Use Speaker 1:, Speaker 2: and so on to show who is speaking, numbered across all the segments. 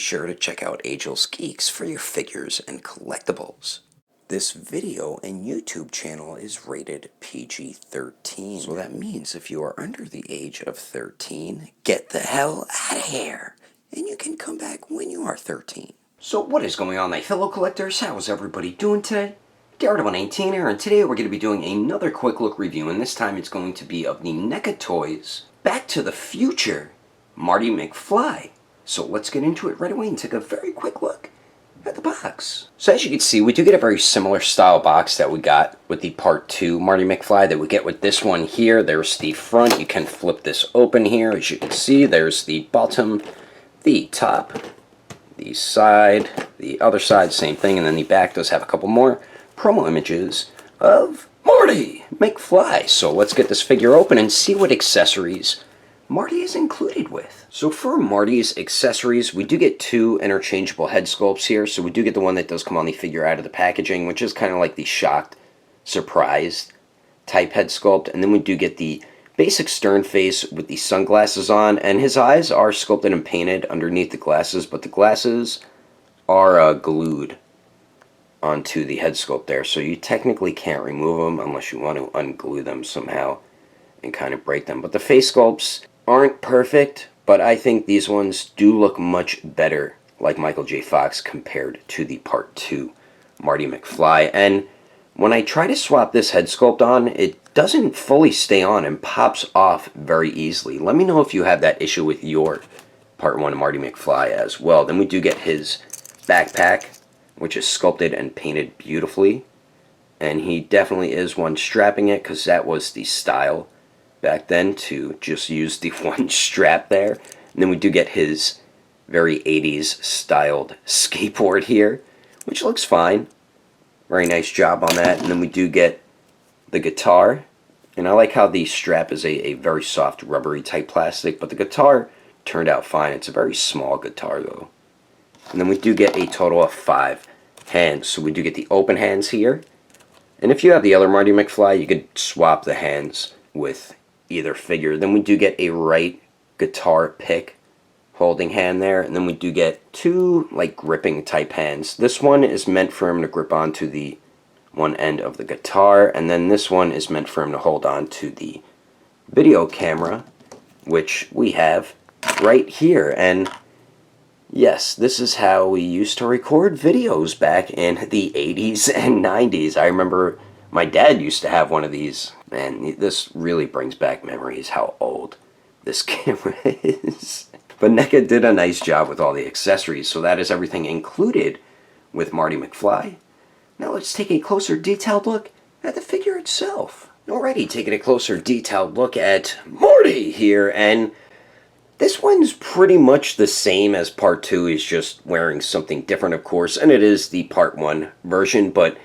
Speaker 1: sure to check out Agelessgeeks for your figures and collectibles. This video and YouTube channel is rated PG-13, so that means if you are under the age of 13, get the hell out of here, and you can come back when you are 13. So what is going on, my fellow collectors? How is everybody doing today? Garrett118 here, and today we're going to be doing another quick look review, and this time it's going to be of the NECA Toys Back to the Future Marty McFly. So let's get into it right away and take a very quick look at the box. So as you can see, we do get a very similar style box that we got with the Part 2 Marty McFly that we get with this one here. There's the front. You can flip this open here. As you can see, there's the bottom, the top, the side, the other side, same thing, and then the back does have a couple more promo images of Marty McFly. So let's get this figure open and see what accessories Marty is included with. So for Marty's accessories, we do get two interchangeable head sculpts here. So we do get the one that does come on the figure out of the packaging, which is kind of like the shocked, surprised type head sculpt. And then we do get the basic stern face with the sunglasses on, and his eyes are sculpted and painted underneath the glasses, but the glasses are glued onto the head sculpt there, so you technically can't remove them unless you want to unglue them somehow and kind of break them. But the face sculpts aren't perfect, but I think these ones do look much better like Michael J. Fox compared to the Part 2 Marty McFly. And when I try to swap this head sculpt on, it doesn't fully stay on and pops off very easily. Let me know if you have that issue with your Part 1 Marty McFly as well. Then we do get his backpack, which is sculpted and painted beautifully. And he definitely is one strapping it, because that was the style back then, to just use the one strap there. And then we do get his very 80s styled skateboard here, which looks fine. Very nice job on that. And then we do get the guitar, and I like how the strap is a very soft rubbery type plastic, but the guitar turned out fine. It's a very small guitar though. And then we do get a total of 5 hands. So we do get the open hands here, and if you have the other Marty McFly, you could swap the hands with either figure. Then we do get a right guitar pick holding hand there, and then we do get 2 like gripping type hands. This one is meant for him to grip onto the one end of the guitar, and then this one is meant for him to hold on to the video camera, which we have right here. And yes, this is how we used to record videos back in the 80s and 90s. I remember my dad used to have one of these, and this really brings back memories how old this camera is. But NECA did a nice job with all the accessories, so that is everything included with Marty McFly. Now let's take a closer detailed look at the figure itself. Alrighty, taking a closer detailed look at Marty here, and this one's pretty much the same as Part 2. He's just wearing something different, of course, and it is the Part 1 version, but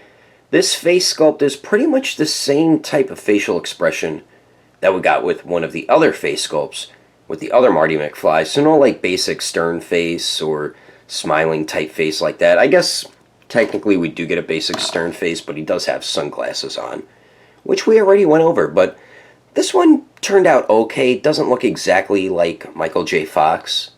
Speaker 1: this face sculpt is pretty much the same type of facial expression that we got with one of the other face sculpts with the other Marty McFly. So no like basic stern face or smiling type face like that. I guess technically we do get a basic stern face, but he does have sunglasses on, which we already went over. But this one turned out okay. It doesn't look exactly like Michael J. Fox.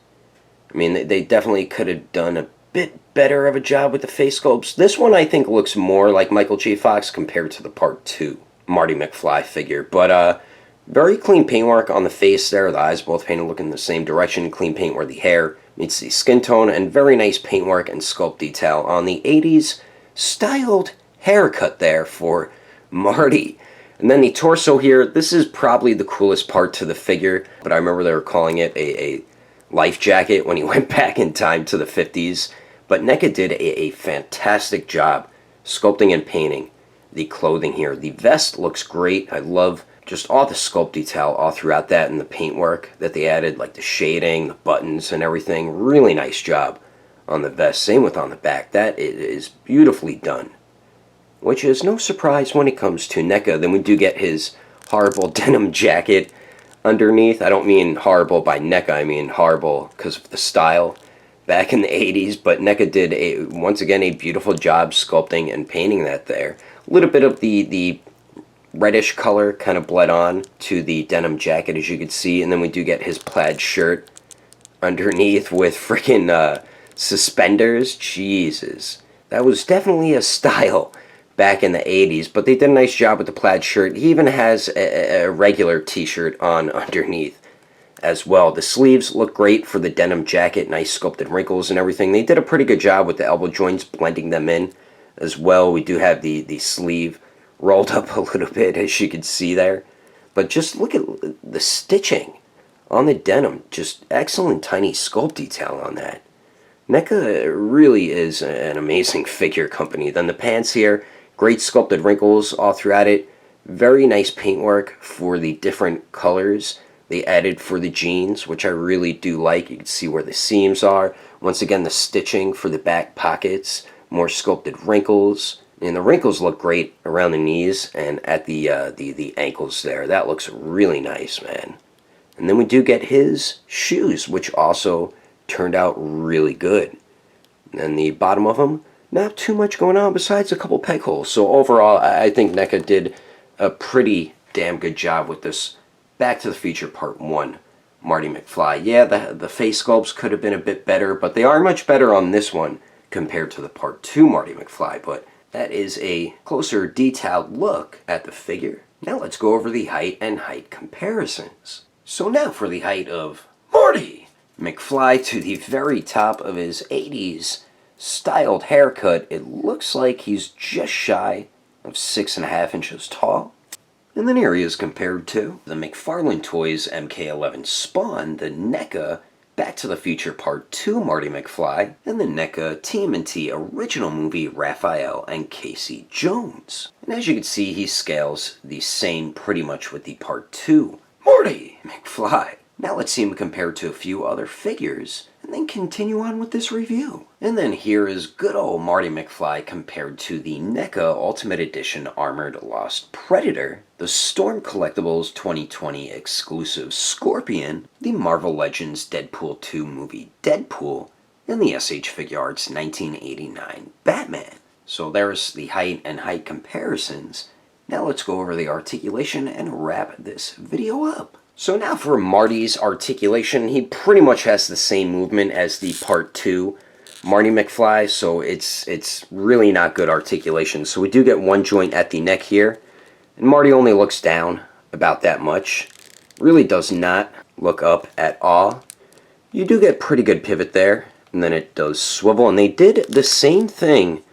Speaker 1: I mean, they definitely could have done a bit better of a job with the face sculpts. This one I think looks more like Michael J. Fox compared to the Part 2 Marty McFly figure. But very clean paintwork on the face there. The eyes both painted looking the same direction. Clean paint where the hair meets the skin tone, and very nice paintwork and sculpt detail on the 80s styled haircut there for Marty. And then the torso here, this is probably the coolest part to the figure, but I remember they were calling it a life jacket when he went back in time to the 50s. But NECA did a fantastic job sculpting and painting the clothing here. The vest looks great. I love just all the sculpt detail all throughout that, and the paintwork that they added, like the shading, the buttons and everything. Really nice job on the vest. Same with on the back. That is beautifully done, which is no surprise when it comes to NECA. Then we do get his horrible denim jacket underneath. I don't mean horrible by NECA, I mean horrible because of the style back in the 80s. But NECA did, once again, a beautiful job sculpting and painting that there. A little bit of the reddish color kind of bled on to the denim jacket, as you can see. And then we do get his plaid shirt underneath with freaking suspenders, Jesus. That was definitely a style back in the 80s, but they did a nice job with the plaid shirt. He even has a regular t-shirt on underneath as well. The sleeves look great for the denim jacket, nice sculpted wrinkles and everything. They did a pretty good job with the elbow joints, blending them in as well. We do have the sleeve rolled up a little bit, as you can see there. But just look at the stitching on the denim. Just excellent tiny sculpt detail on that. Neca really is an amazing figure company. Then the pants here, great sculpted wrinkles all throughout it. Very nice paintwork for the different colors they added for the jeans, which I really do like. You can see where the seams are. Once again, the stitching for the back pockets, more sculpted wrinkles. And the wrinkles look great around the knees and at the ankles there. That looks really nice, man. And then we do get his shoes, which also turned out really good. And the bottom of them, not too much going on besides a couple peg holes. So overall, I think Neca did a pretty damn good job with this Back to the Future Part 1 Marty McFly. Yeah, the face sculpts could have been a bit better, but they are much better on this one compared to the Part 2 Marty McFly. But that is a closer detailed look at the figure. Now let's go over the height and height comparisons. So now for the height of Marty McFly to the very top of his 80s styled haircut. It looks like he's just shy of 6.5 inches tall. And then here he is compared to the McFarlane Toys MK11 Spawn, the Neca Back to the Future Part 2 Marty McFly, and the Neca TMNT original movie Raphael and Casey Jones. And as you can see, he scales the same pretty much with the Part 2 Marty McFly. Now let's see him compared to a few other figures, and then continue on with this review. And then here is good old Marty McFly compared to the Neca Ultimate Edition Armored Lost Predator, the Storm Collectibles 2020 exclusive Scorpion, the Marvel Legends Deadpool 2 movie Deadpool, and the SH Figuarts 1989 Batman. So there's the height and height comparisons. Now let's go over the articulation and wrap this video up. So now for Marty's articulation, he pretty much has the same movement as the Part 2 Marty McFly, so it's really not good articulation. So we do get one joint at the neck here, and Marty only looks down about that much. Really does not look up at all. You do get pretty good pivot there, and then it does swivel, and they did the same thing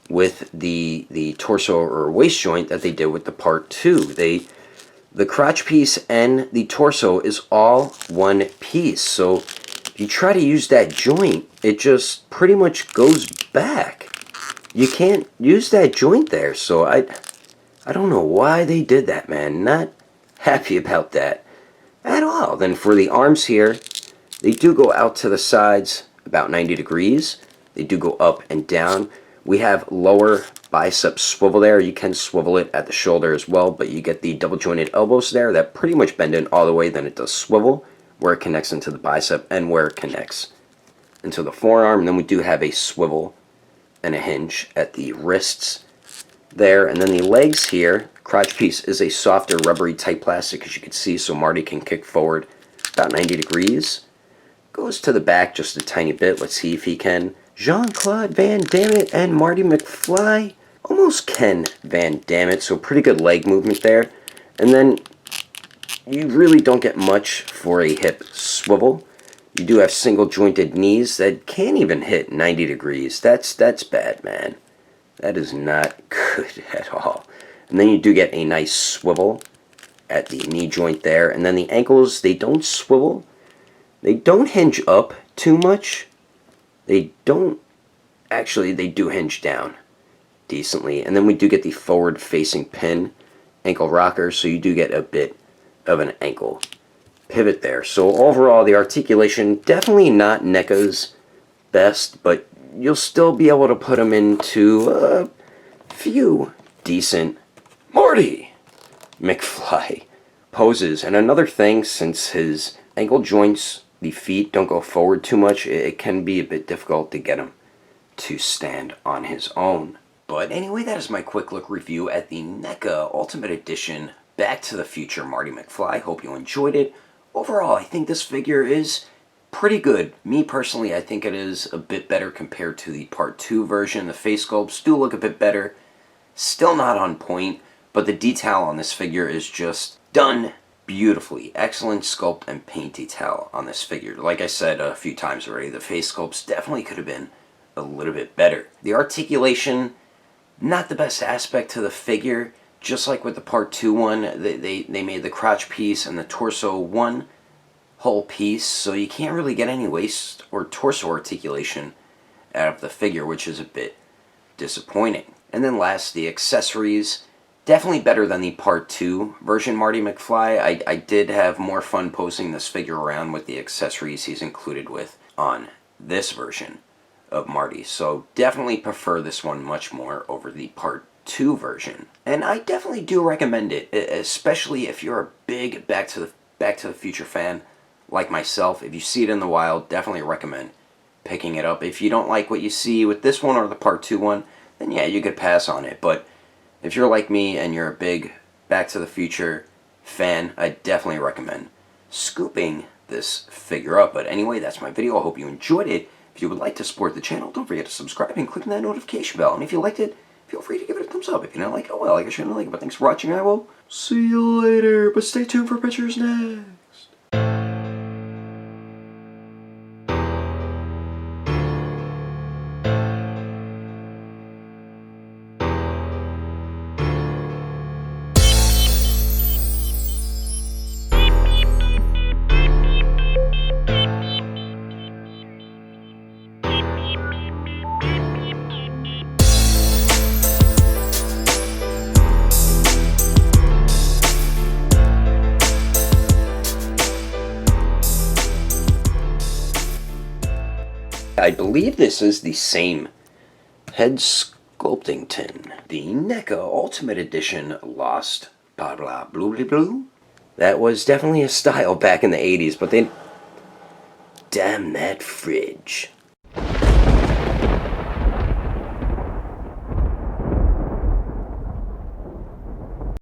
Speaker 1: with the torso or waist joint that they did with the Part 2. The crotch piece and the torso is all one piece, so if you try to use that joint, it just pretty much goes back. You can't use that joint there, so I don't know why they did that, man. Not happy about that at all. Then for the arms here, they do go out to the sides about 90 degrees. They do go up and down. We have lower bicep swivel there. You can swivel it at the shoulder as well, but you get the double jointed elbows there that pretty much bend in all the way. Then it does swivel where it connects into the bicep and where it connects into the forearm. And then we do have a swivel and a hinge at the wrists there. And then the legs here, crotch piece is a softer rubbery type plastic, as you can see, so Marty can kick forward about 90 degrees. Goes to the back just a tiny bit. Let's see if he can. Jean-Claude Van Damme and Marty McFly almost can Van Damme, so pretty good leg movement there. And then you really don't get much for a hip swivel. You do have single jointed knees that can't even hit 90 degrees. That's bad, man. That is not good at all. And then you do get a nice swivel at the knee joint there. And then the ankles, they don't swivel. They don't hinge up too much. They don't, actually, they do hinge down decently. And then we do get the forward-facing pin ankle rocker, so you do get a bit of an ankle pivot there. So overall, the articulation, definitely not Neca's best, but you'll still be able to put him into a few decent Marty McFly poses. And another thing, since his ankle joints, the feet don't go forward too much, it can be a bit difficult to get him to stand on his own. But anyway, that is my quick look review at the Neca Ultimate Edition Back to the Future Marty McFly. Hope you enjoyed it. Overall, I think this figure is pretty good. Me personally, I think it is a bit better compared to the Part 2 version. The face sculpts do look a bit better. Still not on point, but the detail on this figure is just done beautifully. Excellent sculpt and paint detail on this figure. Like I said a few times already, the face sculpts definitely could have been a little bit better. The articulation, not the best aspect to the figure. Just like with the Part 2 one, they made the crotch piece and the torso one whole piece, so you can't really get any waist or torso articulation out of the figure, which is a bit disappointing. And then last, the accessories. Definitely better than the Part 2 version Marty McFly. I did have more fun posing this figure around with the accessories he's included with on this version of Marty. So definitely prefer this one much more over the Part 2 version. And I definitely do recommend it, especially if you're a big Back to the Future fan like myself. If you see it in the wild, definitely recommend picking it up. If you don't like what you see with this one or the Part 2 one, then yeah, you could pass on it. But if you're like me and you're a big Back to the Future fan, I definitely recommend scooping this figure up. But anyway, that's my video. I hope you enjoyed it. If you would like to support the channel, don't forget to subscribe and click that notification bell. And if you liked it, feel free to give it a thumbs up. If you didn't like it, oh well, I guess you didn't like it. But thanks for watching. I will see you later. But stay tuned for pictures next. I believe this is the same head sculpting tin. The NECA Ultimate Edition Lost blah blah blue blue blue. That was definitely a style back in the 80s, but they... Damn that fridge.